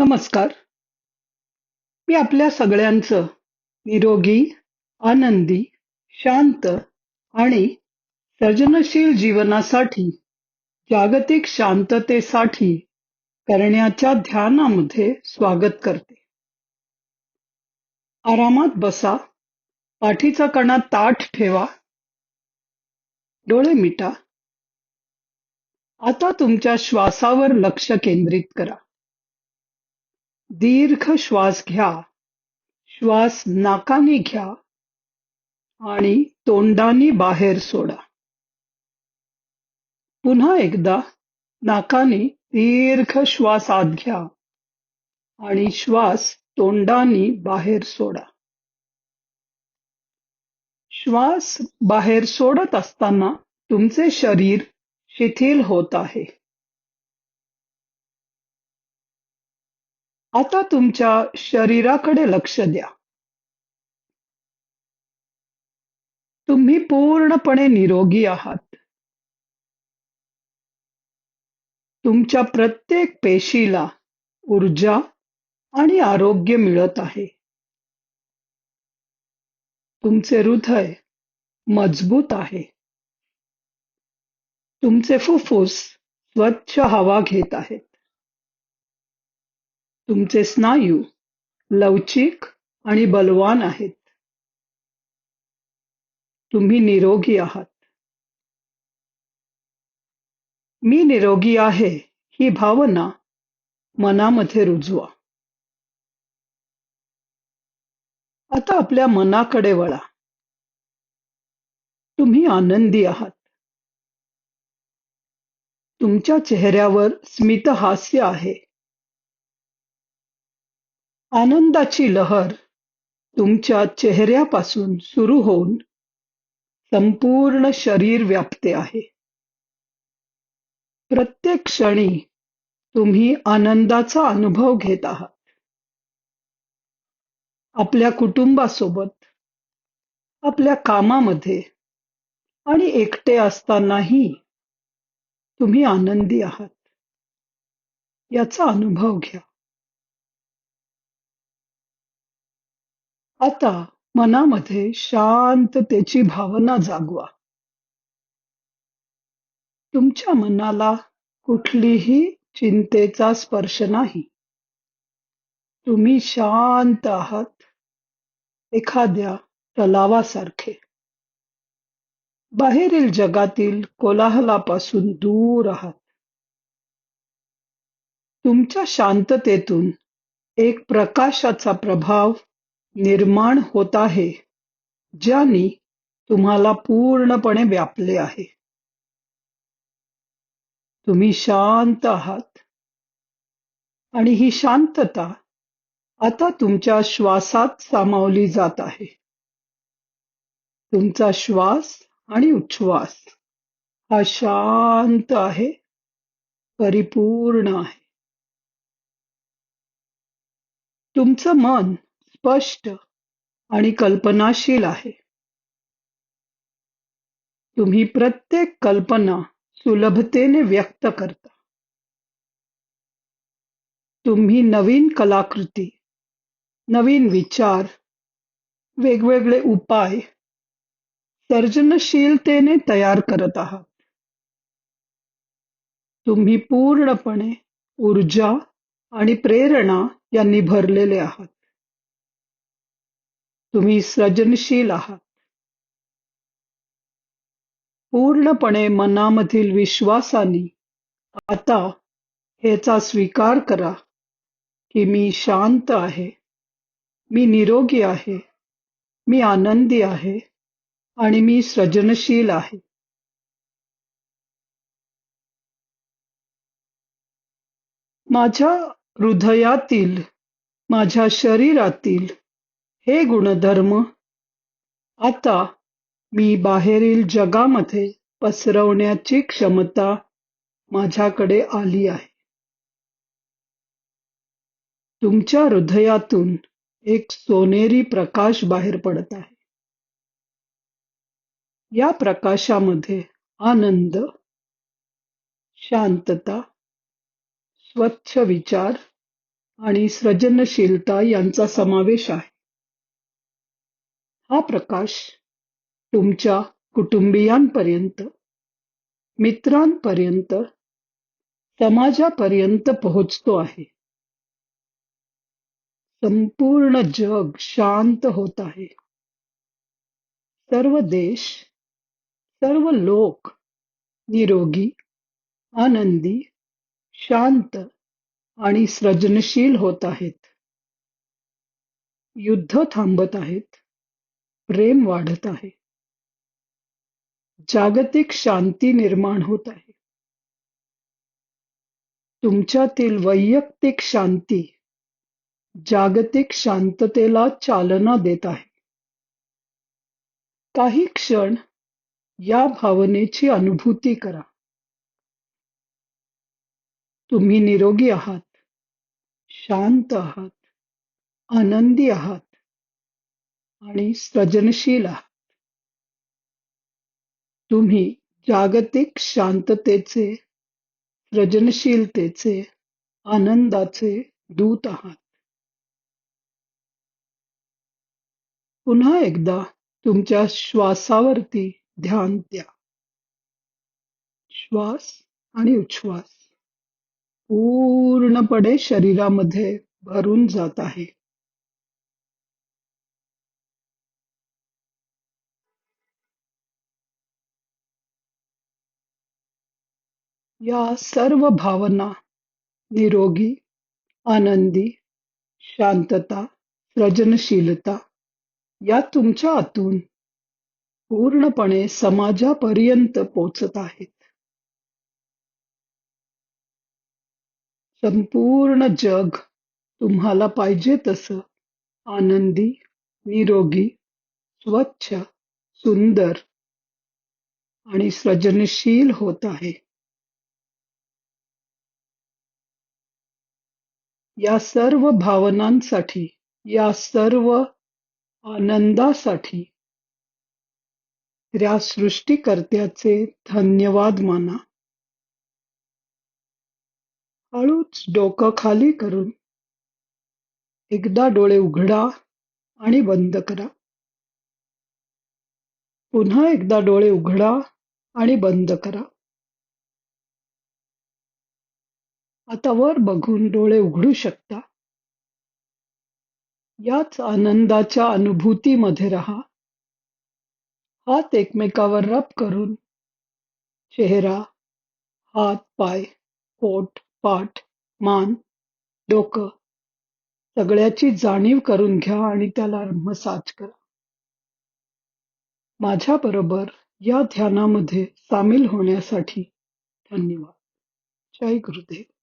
नमस्कार. मी आपल्या सगळ्यांचं निरोगी, आनंदी, शांत आणि सर्जनशील जीवनासाठी, जागतिक शांततेसाठी करण्याच्या ध्यानामध्ये स्वागत करते. आरामात बसा, पाठीचा कणा ताठ ठेवा, डोळे मिटा. आता तुमच्या श्वासावर लक्ष केंद्रित करा. दीर्घ श्वास घ्या. श्वास नाकाने घ्या आणि तोंडाने बाहेर सोडा. पुन्हा एकदा नाकाने दीर्घ श्वास आत घ्या आणि श्वास तोंडाने बाहेर सोडा. श्वास बाहेर सोडत असताना तुमचे शरीर शिथिल होत आहे. आता तुमच्या शरीराकडे लक्ष द्या. तुम्ही पूर्णपणे निरोगी आहात. तुमच्या प्रत्येक पेशीला ऊर्जा आणि आरोग्य मिळत आहे. तुमचे हृदय मजबूत आहे. तुमचे फुफ्फुस स्वच्छ हवा घेत आहेत. तुमचे स्नायू लवचिक आणि बलवान आहेत. तुम्ही निरोगी आहात. मी निरोगी आहे ही भावना मनामध्ये रुजवा. आता आपल्या मनाकडे वळा. तुम्ही आनंदी आहात. तुमच्या चेहऱ्यावर स्मितहास्य आहे. आनंदाची लहर तुमच्या चेहऱ्यापासून सुरू होऊन संपूर्ण शरीर व्यापते आहे. प्रत्येक क्षणी तुम्ही आनंदाचा अनुभव घेत आहात. आपल्या कुटुंबासोबत, आपल्या कामामध्ये आणि एकटे असतानाही तुम्ही आनंदी आहात. याचा अनुभव घ्या. आता मनामध्ये शांततेची भावना जागवा. तुमच्या मनाला कुठलीही चिंतेचा स्पर्श नाही. तुम्ही शांत आहात, एखाद्या तलावासारखे. बाहेरील जगातील कोलाहलापासून दूर आहात. तुमच्या शांततेतून एक प्रकाशाचा प्रभाव निर्माण होत आहे, ज्याने तुम्हाला पूर्णपणे व्यापले आहे. तुम्ही शांत आहात आणि ही शांतता आता तुमच्या श्वासात सामावली जात आहे. तुमचा श्वास आणि उच्छ्वास हा शांत आहे, परिपूर्ण आहे. तुमचं मन स्पष्ट आणि कल्पनाशील आहे. तुम्ही प्रत्येक कल्पना सुलभतेने व्यक्त करता. तुम्ही नवीन कलाकृती, नवीन विचार, वेगवेगळे उपाय सर्जनशीलतेने तयार करत आहात. तुम्ही पूर्णपणे ऊर्जा आणि प्रेरणा यांनी भरलेले आहात. तुम्ही सृजनशील आहात. पूर्णपणे मनामधील विश्वासाने आता ह्याचा स्वीकार करा की मी शांत आहे, मी निरोगी आहे, मी आनंदी आहे आणि मी सृजनशील आहे. माझ्या हृदयातील, माझ्या शरीरातील हे गुणधर्म आता मी बाहेरील जगामध्ये पसरवण्याची क्षमता माझ्याकडे आली आहे. तुमच्या हृदयातून एक सोनेरी प्रकाश बाहेर पडत आहे. या प्रकाशामध्ये आनंद, शांतता, स्वच्छ विचार आणि सृजनशीलता यांचा समावेश आहे. हा प्रकाश तुमच्या कुटुंबियांपर्यंत, मित्रांपर्यंत, समाजापर्यंत पोहोचतो आहे. संपूर्ण जग शांत होत आहे. सर्व देश, सर्व लोक निरोगी, आनंदी, शांत आणि सृजनशील होत आहेत. युद्ध थांबत आहेत. प्रेम वाढत आहे. जागतिक शांती निर्माण होत आहे. तुमच्यातील वैयक्तिक शांती जागतिक शांततेला चालना देत आहे. काही क्षण या भावनेची अनुभूती करा. तुम्ही निरोगी आहात, शांत आहात, आनंदी आहात आणि सृजनशील आहात. तुम्ही जागतिक शांततेचे, सृजनशीलतेचे, आनंदाचे दूत आहात. पुन्हा एकदा तुमच्या श्वासावरती ध्यान द्या. श्वास आणि उच्छ्वास पूर्णपणे शरीरामध्ये भरून जात आहे. या सर्व भावना निरोगी, आनंदी, शांतता, सृजनशीलता या तुमच्या आतून पूर्णपणे समाजापर्यंत पोचत आहेत. संपूर्ण जग तुम्हाला पाहिजे तसं आनंदी, निरोगी, स्वच्छ, सुंदर आणि सृजनशील होत आहे. या सर्व भावनांसाठी, या सर्व आनंदासाठी त्या सृष्टीकर्त्याचे धन्यवाद माना. हळूच डोकं खाली करून एकदा डोळे उघडा आणि बंद करा. पुन्हा एकदा डोळे उघडा आणि बंद करा. आता वर बघून डोळे उघडू शकता. याच आनंदाच्या अनुभूतीमध्ये राहा. हात एकमेकावर रब करून चेहरा, हात, पाय, पोट, पाठ, मान, डोकं सगळ्याची जाणीव करून घ्या आणि त्याला मसाज करा. माझ्याबरोबर या ध्यानामध्ये सामील होण्यासाठी धन्यवाद. जय गुरुदेव.